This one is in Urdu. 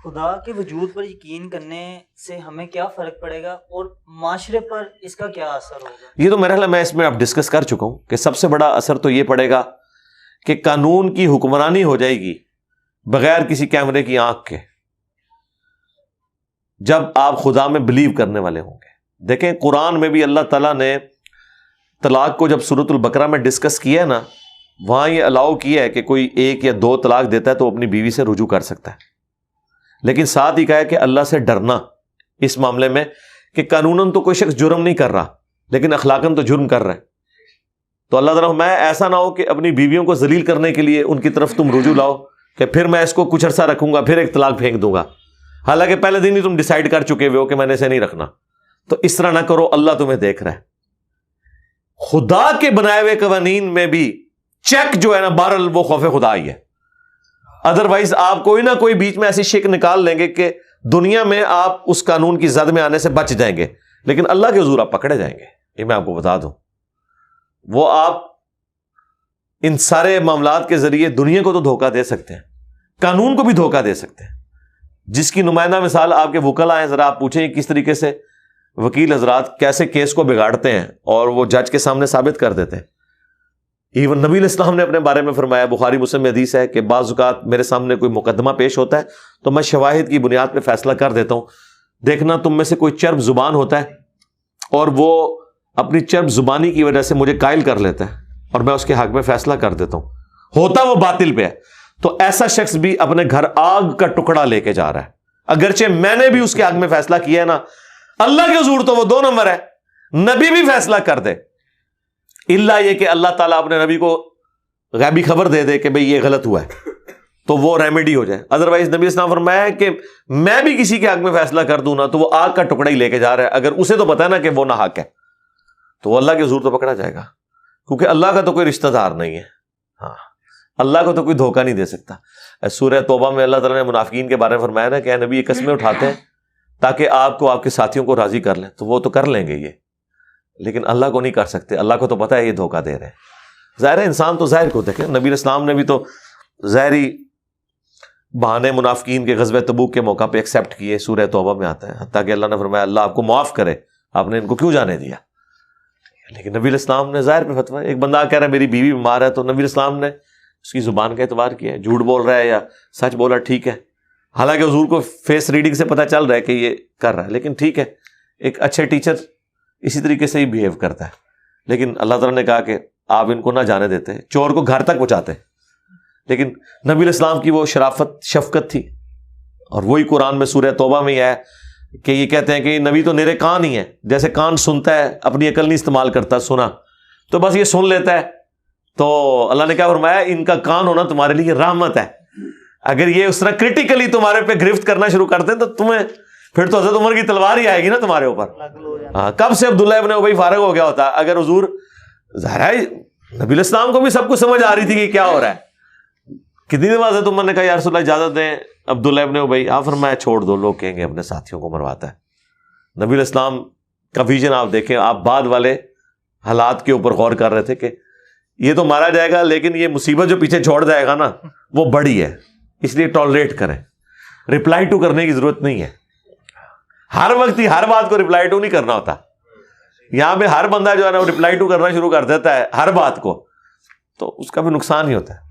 خدا کے وجود پر یقین کرنے سے ہمیں کیا فرق پڑے گا اور معاشرے پر اس کا کیا اثر ہوگا؟ یہ تو میرا خیال ہے میں اس میں اب ڈسکس کر چکا ہوں کہ سب سے بڑا اثر تو یہ پڑے گا کہ قانون کی حکمرانی ہو جائے گی بغیر کسی کیمرے کی آنکھ کے، جب آپ خدا میں بلیو کرنے والے ہوں گے۔ دیکھیں قرآن میں بھی اللہ تعالیٰ نے طلاق کو جب سورۃ البقرہ میں ڈسکس کیا ہے نا، وہاں یہ الاؤ کیا ہے کہ کوئی 1 یا 2 طلاق دیتا ہے تو اپنی بیوی سے رجوع کر سکتا ہے، لیکن ساتھ ہی کہا ہے کہ اللہ سے ڈرنا اس معاملے میں کہ قانوناً تو کوئی شخص جرم نہیں کر رہا لیکن اخلاقاً تو جرم کر رہا ہے، تو اللہ تعالیٰ میں ایسا نہ ہو کہ اپنی بیویوں کو ذلیل کرنے کے لیے ان کی طرف تم رجوع لاؤ کہ پھر میں اس کو کچھ عرصہ رکھوں گا پھر ایک طلاق پھینک دوں گا، حالانکہ پہلے دن ہی تم ڈیسائیڈ کر چکے ہوئے ہو کہ میں نے اسے نہیں رکھنا۔ تو اس طرح نہ کرو، اللہ تمہیں دیکھ رہا ہے۔ خدا کے بنائے ہوئے قوانین میں بھی چیک جو ہے نا بہرحال وہ خوف خدا ہی ہے، ادروائز آپ کوئی نہ کوئی بیچ میں ایسی شک نکال لیں گے کہ دنیا میں آپ اس قانون کی زد میں آنے سے بچ جائیں گے، لیکن اللہ کے حضور آپ پکڑے جائیں گے، یہ میں آپ کو بتا دوں۔ وہ آپ ان سارے معاملات کے ذریعے دنیا کو تو دھوکہ دے سکتے ہیں، قانون کو بھی دھوکہ دے سکتے ہیں، جس کی نمائندہ مثال آپ کے وکلا ہیں، ذرا آپ پوچھیں کس طریقے سے وکیل حضرات کیسے کیس کو بگاڑتے ہیں اور وہ جج کے سامنے ثابت کر دیتے ہیں۔ ایون نبی علیہ السلام نے اپنے بارے میں فرمایا، بخاری مسلم میں حدیث ہے کہ بعض اوقات میرے سامنے کوئی مقدمہ پیش ہوتا ہے تو میں شواہد کی بنیاد پہ فیصلہ کر دیتا ہوں، دیکھنا تم میں سے کوئی چرب زبان ہوتا ہے اور وہ اپنی چرب زبانی کی وجہ سے مجھے قائل کر لیتا ہے اور میں اس کے حق میں فیصلہ کر دیتا ہوں، ہوتا وہ باطل پہ ہے، تو ایسا شخص بھی اپنے گھر آگ کا ٹکڑا لے کے جا رہا ہے، اگرچہ میں نے بھی اس کے حق میں فیصلہ کیا ہے نا، اللہ کے حضور تو وہ 2 نمبر ہے، نبی بھی فیصلہ کر دے، اللہ یہ کہ اللہ تعالیٰ اپنے نبی کو غیبی خبر دے دے کہ بھئی یہ غلط ہوا ہے تو وہ ریمیڈی ہو جائے، ادروائز نبی اسلام فرمایا ہے کہ میں بھی کسی کے حق میں فیصلہ کر دوں نا تو وہ آگ کا ٹکڑا ہی لے کے جا رہا ہے، اگر اسے تو پتا ہے نا کہ وہ نہ حق ہے تو وہ اللہ کے حضور تو پکڑا جائے گا، کیونکہ اللہ کا تو کوئی رشتہ دار نہیں ہے، ہاں اللہ کو تو کوئی دھوکہ نہیں دے سکتا۔ سورہ توبہ میں اللہ تعالیٰ نے منافقین کے بارے میں فرمایا نا کہ اے نبی یہ قسمیں اٹھاتے ہیں تاکہ آپ کو آپ کے ساتھیوں کو راضی کر لیں، تو وہ تو کر لیں گے یہ، لیکن اللہ کو نہیں کر سکتے، اللہ کو تو پتہ ہے یہ دھوکہ دے رہے ہیں۔ ظاہر ہے انسان تو ظاہر کو دیکھے، نبی اسلام نے بھی تو ظاہری بہانے منافقین کے غزوہ تبوک کے موقع پہ ایکسیپٹ کیے، سورہ توبہ میں آتا ہے، حتیٰ کہ اللہ نے فرمایا اللہ آپ کو معاف کرے، آپ نے ان کو کیوں جانے دیا، لیکن نبی اسلام نے ظاہر پہ فتویٰ، ایک بندہ کہہ رہا ہے میری بیوی بیمار ہے تو نبی اسلام نے اس کی زبان کا اعتبار کیا ہے، جھوٹ بول رہا ہے یا سچ بول رہا ہے ٹھیک ہے، حالانکہ حضور کو فیس ریڈنگ سے پتہ چل رہا ہے کہ یہ کر رہا ہے، لیکن ٹھیک ہے، ایک اچھے ٹیچر اسی طریقے سے ہی بیہیو کرتا ہے، لیکن اللہ تعالیٰ نے کہا کہ آپ ان کو نہ جانے دیتے، چور کو گھر تک پہنچاتے، لیکن نبی الاسلام کی وہ شرافت شفقت تھی، اور وہی قرآن میں سورہ توبہ میں یہ ہے کہ یہ کہتے ہیں کہ یہ نبی تو نیرے کان ہی ہے، جیسے کان سنتا ہے اپنی عقل نہیں استعمال کرتا، سنا تو بس یہ سن لیتا ہے، تو اللہ نے کیا فرمایا ان کا کان ہونا تمہارے لیے رحمت ہے، اگر یہ اس طرح کرٹیکلی تمہارے پہ گرفت کرنا شروع کر دیں تو تمہیں پھر تو حضرت عمر کی تلوار ہی آئے گی نا تمہارے اوپر۔ ہاں کب سے عبداللہ ابن ابی فارغ ہو گیا ہوتا اگر حضور، ظاہر ہے نبی الاسلام کو بھی سب کچھ سمجھ آ رہی تھی کہ کیا ہو رہا ہے، کتنی دن بعد حضرت عمر نے کہا یا رسول اللہ اجازت دیں عبداللہ ابن ابی، آپ فرمایا چھوڑ دو، لوگ کہیں گے اپنے ساتھیوں کو مرواتا ہے۔ نبی الاسلام کا ویژن آپ دیکھیں، آپ بعد والے حالات کے اوپر غور کر رہے تھے کہ یہ تو مارا جائے گا لیکن یہ مصیبت جو پیچھے چھوڑ جائے گا نا وہ بڑی ہے، اس لیے ٹالریٹ کریں، رپلائی ٹو کرنے کی ضرورت نہیں ہے، ہر وقت ہی ہر بات کو رپلائی ٹو نہیں کرنا ہوتا، یہاں پہ ہر بندہ جو ہے نا وہ رپلائی ٹو کرنا شروع کر دیتا ہے ہر بات کو، تو اس کا بھی نقصان ہی ہوتا ہے۔